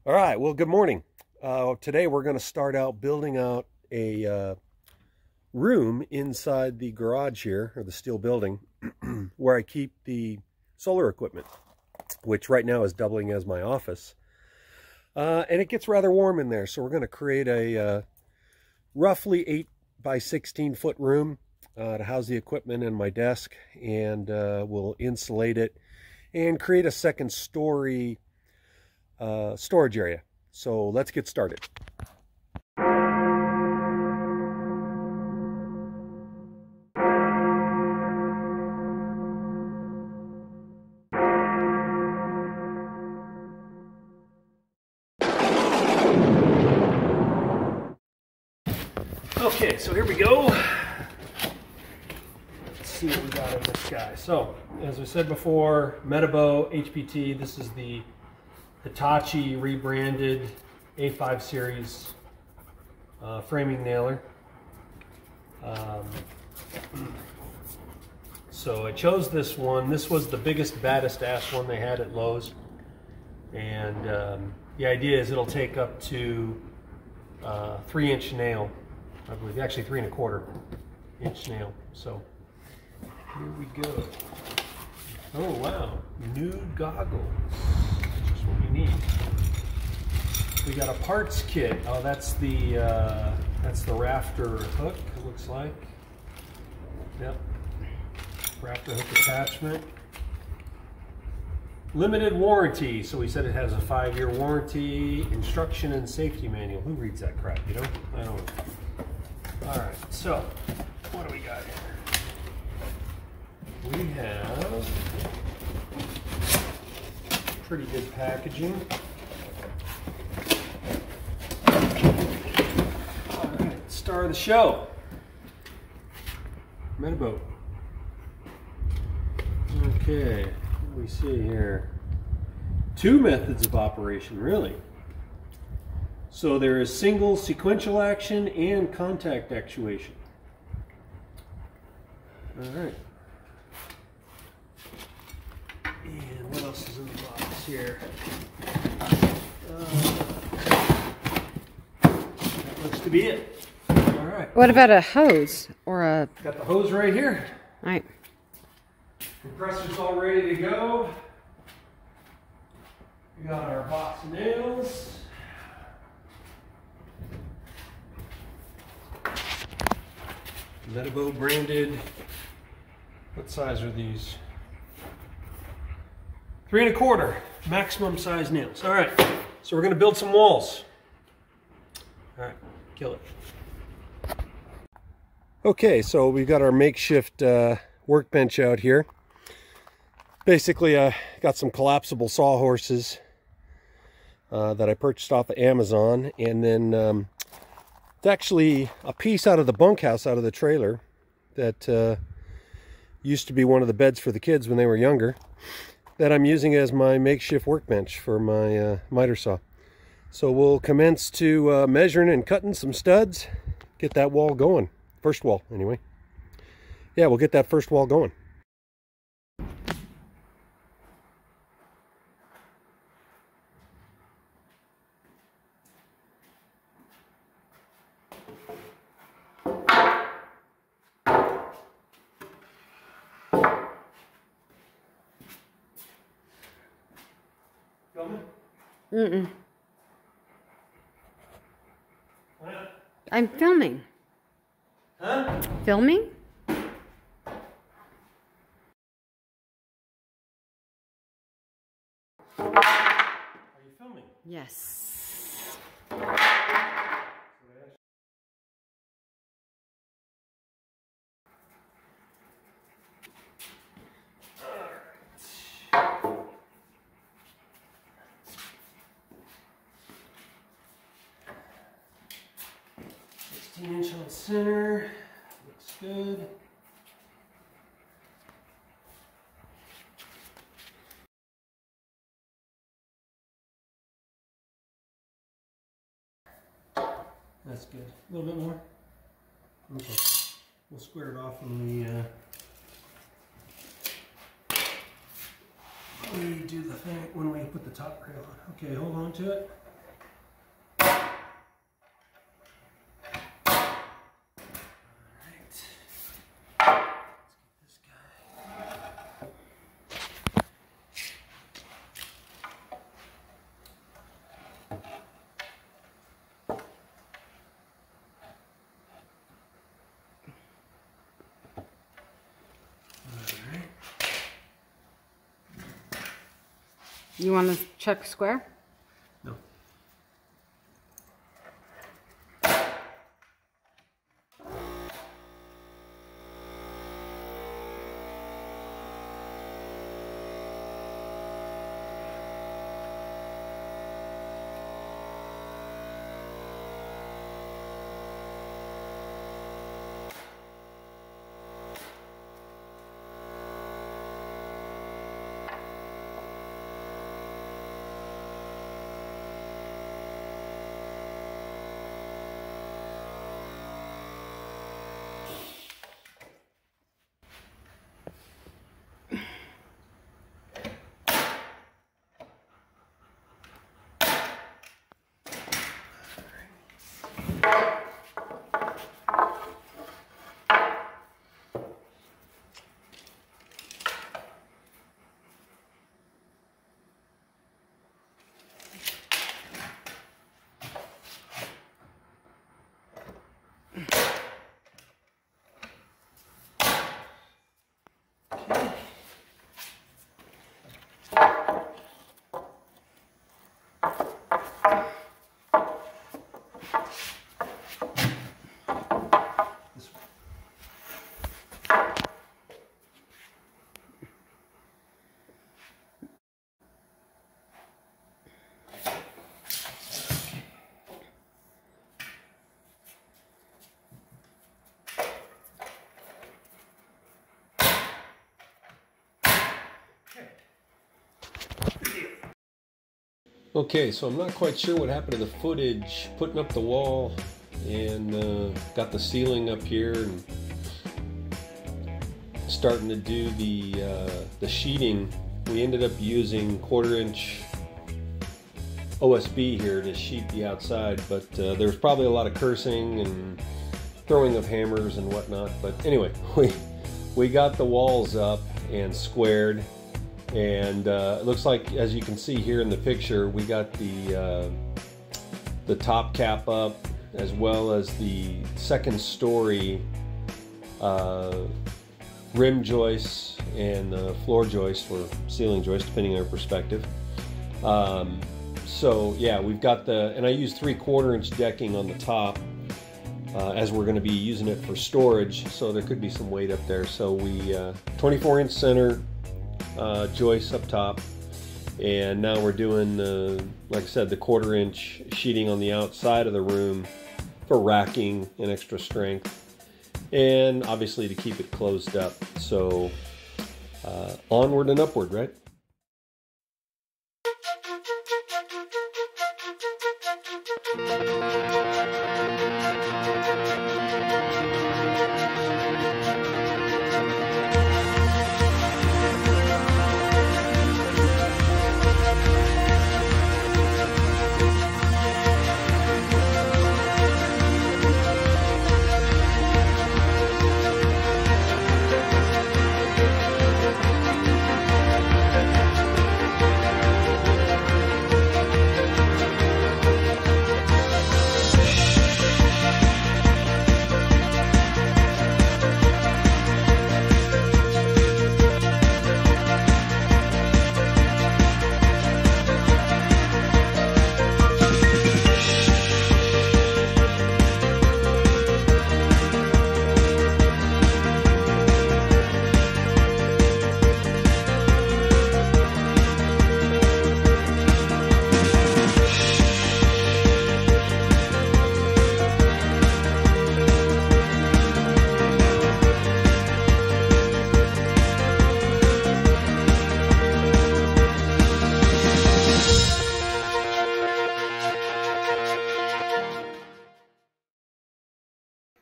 All right, well, good morning. Today we're going to start out building out a room inside the garage here, or the steel building, where I keep the solar equipment, which right now is doubling as my office. And it gets rather warm in there, so we're going to create a roughly 8 by 16 foot room to house the equipment and my desk, and we'll insulate it and create a second story storage area. So let's get started. Okay, so here we go. Let's see what we got in this guy. So, as I said before, Metabo HPT. This is the Hitachi rebranded A5 series framing nailer. So I chose this one. This was the biggest, baddest ass one they had at Lowe's. And the idea is it'll take up to 3-inch nail. I believe, actually 3¼ inch nail. So here we go. Oh wow, new goggles. Just what we need. We got a parts kit. Oh, that's the rafter hook. It looks like. Yep. Rafter hook attachment. Limited warranty. So we said it has a 5-year warranty. Instruction and safety manual. Who reads that crap? You know? I don't know. All right. So what do we got here? We have pretty good packaging. All right, star of the show, Metabo. Okay, what do we see here? 2 methods of operation, really. So there is single sequential action and contact actuation. All right. And what else is in the box here? That looks to be it. All right. What about a hose or a... Got the hose right here. All right. Compressor's all ready to go. We got our box of nails. Metabo branded. What size are these? 3¼ maximum size nails. All right, so we're going to build some walls. All right, kill it. Okay, so we've got our makeshift workbench out here. Basically, I got some collapsible sawhorses that I purchased off of Amazon, and then it's actually a piece out of the bunkhouse, out of the trailer, that used to be one of the beds for the kids when they were younger, that I'm using as my makeshift workbench for my miter saw. So we'll commence to measuring and cutting some studs, get that wall going. First wall, anyway. Yeah, we'll get that first wall going. Mm-mm. What? I'm filming. Huh? Filming? Are you filming? Yes. Inch on center, looks good. That's good. A little bit more. Okay. We'll square it off when we do the thing, when we put the top rail on. Okay, hold on to it. You want to check square? No. Okay, so I'm not quite sure what happened to the footage putting up the wall and got the ceiling up here and starting to do the sheeting. We ended up using 1/4" OSB here to sheet the outside, but there was probably a lot of cursing and throwing of hammers and whatnot. But anyway, we got the walls up and squared. And it looks like, as you can see here in the picture, we got the top cap up, as well as the second story rim joists and floor joists, or ceiling joists, depending on your perspective. So yeah, we've got and I used 3/4" decking on the top, as we're going to be using it for storage, so there could be some weight up there. So we 24" center joists up top, and now we're doing like I said, the 1/4" sheeting on the outside of the room for racking and extra strength, and obviously to keep it closed up. So onward and upward, right?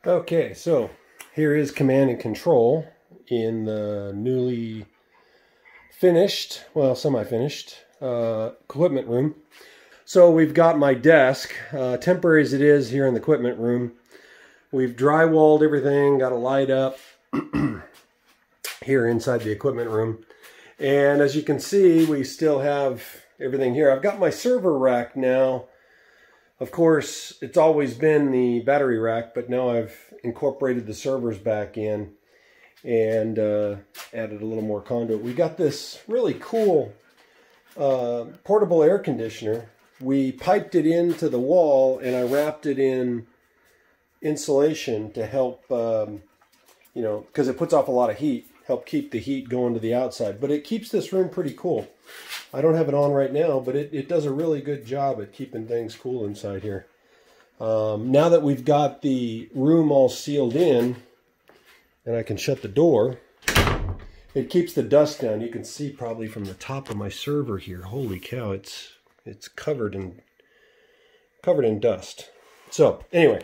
Okay, so here is command and control in the newly finished, well, semi-finished equipment room. So we've got my desk, temporary as it is, here in the equipment room. We've drywalled everything, got a light up here inside the equipment room. And as you can see, we still have everything here. I've got my server rack now. Of course, it's always been the battery rack, but now I've incorporated the servers back in and added a little more conduit. We got this really cool portable air conditioner. We piped it into the wall, and I wrapped it in insulation to help, you know, because it puts off a lot of heat, help keep the heat going to the outside. But it keeps this room pretty cool. I don't have it on right now, but it does a really good job at keeping things cool inside here. Now that we've got the room all sealed in, and I can shut the door, it keeps the dust down. You can see probably from the top of my server here. Holy cow, it's covered in dust. So anyway,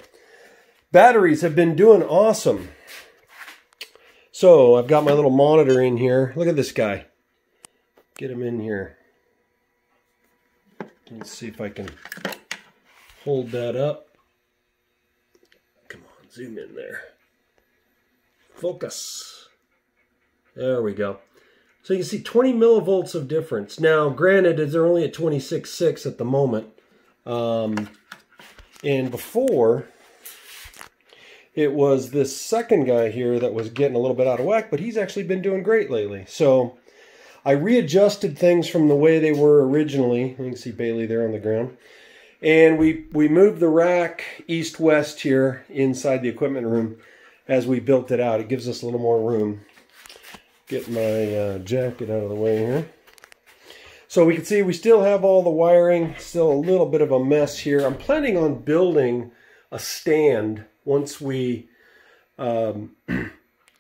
batteries have been doing awesome. So I've got my little monitor in here. Look at this guy. Get him in here. Let's see if I can hold that up. Come on, zoom in there. Focus. There we go. So you can see 20 millivolts of difference. Now, granted, they're only at 26.6 at the moment. And before, it was this second guy here that was getting a little bit out of whack, but he's actually been doing great lately. So I readjusted things from the way they were originally. You can see Bailey there on the ground. And we moved the rack east-west here inside the equipment room as we built it out. It gives us a little more room. Get my jacket out of the way here. So we can see we still have all the wiring, still a little bit of a mess here. I'm planning on building a stand once we get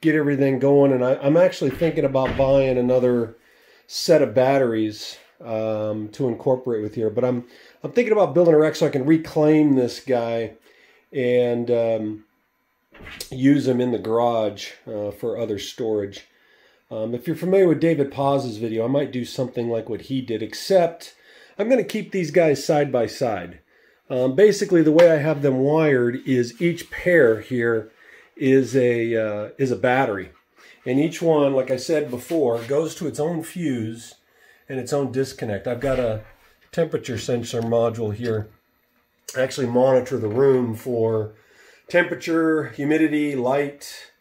everything going. And I'm actually thinking about buying another set of batteries to incorporate with here. But I'm thinking about building a rack so I can reclaim this guy and use him in the garage for other storage. If you're familiar with David Paz's video, I might do something like what he did, except I'm going to keep these guys side by side. Basically, the way I have them wired is each pair here is a battery. And each one, like I said before, goes to its own fuse and its own disconnect. I've got a temperature sensor module here. I actually monitor the room for temperature, humidity, light.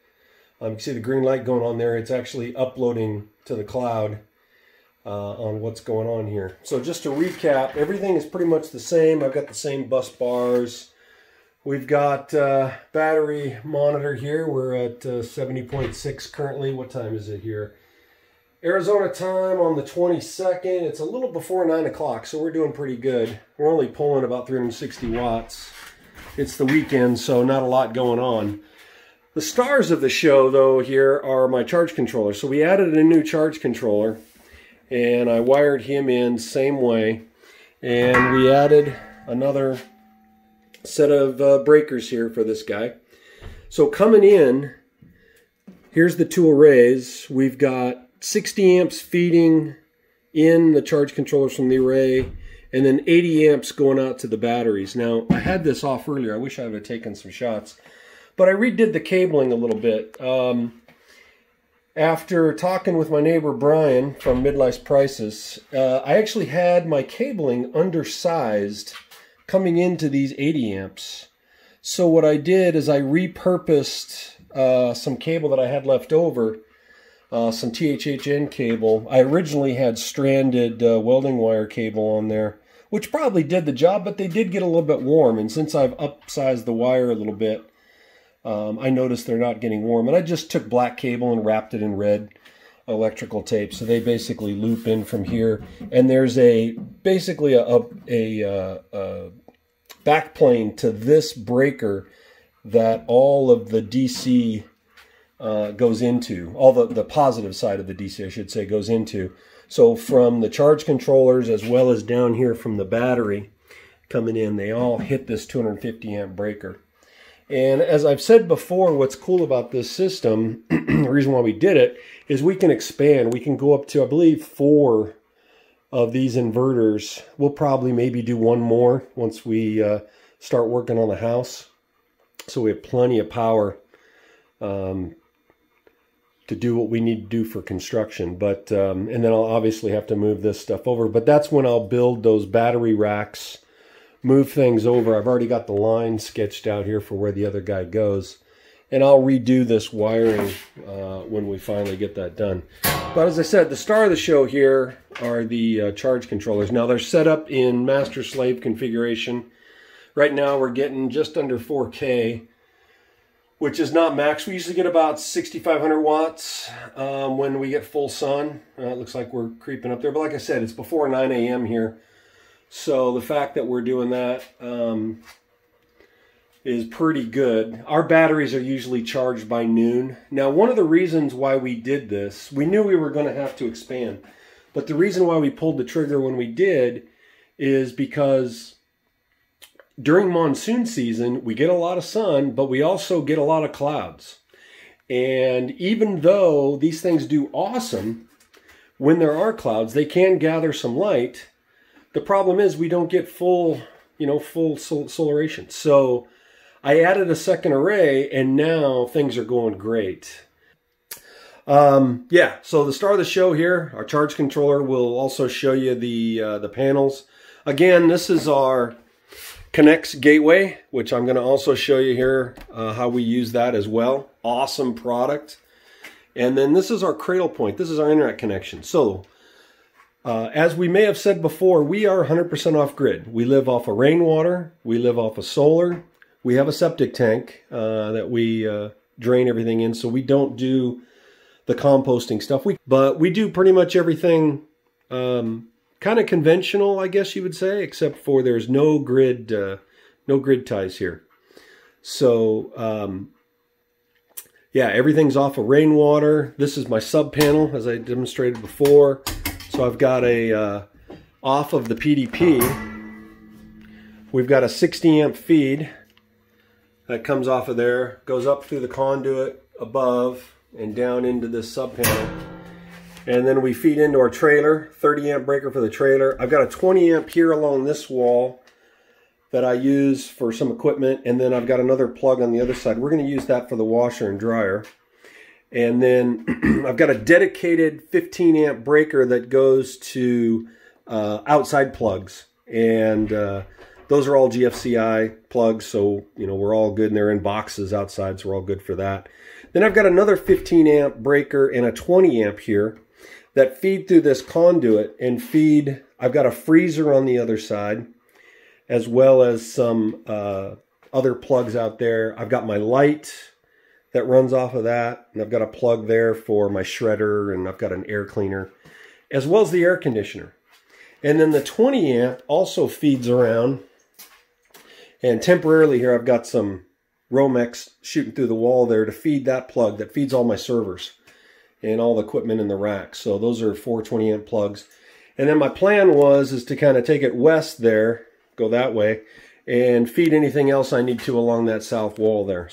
You can see the green light going on there. It's actually uploading to the cloud on what's going on here. So just to recap, everything is pretty much the same. I've got the same bus bars. We've got battery monitor here. We're at 70.6 currently. What time is it here? Arizona time on the 22nd. It's a little before 9 o'clock, so we're doing pretty good. We're only pulling about 360 watts. It's the weekend, so not a lot going on. The stars of the show, though, here are my charge controller. So we added a new charge controller, and I wired him in same way. And we added another set of breakers here for this guy. So coming in, here's the two arrays. We've got 60 amps feeding in the charge controllers from the array, and then 80 amps going out to the batteries. Now, I had this off earlier. I wish I would have taken some shots. But I redid the cabling a little bit. After talking with my neighbor Brian from Midlife's Prices, I actually had my cabling undersized coming into these 80 amps. So what I did is I repurposed some cable that I had left over, some THHN cable. I originally had stranded welding wire cable on there, which probably did the job, but they did get a little bit warm. And since I've upsized the wire a little bit, I noticed they're not getting warm. And I just took black cable and wrapped it in red electrical tape. So they basically loop in from here. And there's basically a backplane to this breaker that all of the DC goes into. All the positive side of the DC, I should say, goes into. So from the charge controllers as well as down here from the battery coming in, they all hit this 250 amp breaker. And as I've said before, what's cool about this system, the reason why we did it, is we can expand. We can go up to, I believe, 4 of these inverters. We'll probably maybe do one more once we start working on the house. So we have plenty of power to do what we need to do for construction. But and then I'll obviously have to move this stuff over. But that's when I'll build those battery racks, move things over. I've already got the line sketched out here for where the other guy goes. and I'll redo this wiring when we finally get that done. But as I said, the star of the show here are the charge controllers. Now they're set up in master-slave configuration. Right now we're getting just under 4K, which is not max. We usually get about 6,500 watts when we get full sun. It looks like we're creeping up there. But like I said, it's before 9 a.m. here. So the fact that we're doing that is pretty good. Our batteries are usually charged by noon. Now, one of the reasons why we did this, we knew we were going to have to expand. But the reason why we pulled the trigger when we did is because during monsoon season, we get a lot of sun, but we also get a lot of clouds. And even though these things do awesome, when there are clouds, they can gather some light. The problem is we don't get full solarization. So I added a second array, and now things are going great. Yeah, so the star of the show here, our charge controller, will also show you the panels. Again, this is our Connects gateway, which I'm going to also show you here how we use that as well. Awesome product. And then this is our cradle point. This is our internet connection. So as we may have said before, we are 100% off grid. We live off of rainwater. We live off of solar. We have a septic tank that we drain everything in, so we don't do the composting stuff. But we do pretty much everything kind of conventional, I guess you would say, except for there's no grid ties here. So yeah, everything's off of rainwater. This is my sub panel, as I demonstrated before. So I've got a off of the PDP. We've got a 60 amp feed that comes off of there, goes up through the conduit above and down into this sub panel. And then we feed into our trailer, 30 amp breaker for the trailer. I've got a 20 amp here along this wall that I use for some equipment. And then I've got another plug on the other side. We're going to use that for the washer and dryer. And then I've got a dedicated 15 amp breaker that goes to outside plugs. And those are all GFCI plugs. So, you know, we're all good, and they're in boxes outside. So we're all good for that. Then I've got another 15 amp breaker and a 20 amp here that feed through this conduit and feed. I've got a freezer on the other side, as well as some other plugs out there. I've got my light that runs off of that, and I've got a plug there for my shredder, and I've got an air cleaner, as well as the air conditioner. And then the 20 amp also feeds around, and temporarily here I've got some Romex shooting through the wall there to feed that plug that feeds all my servers and all the equipment in the rack. So those are 420 amp plugs. And then my plan is to kind of take it west there, go that way, and feed anything else I need to along that south wall there.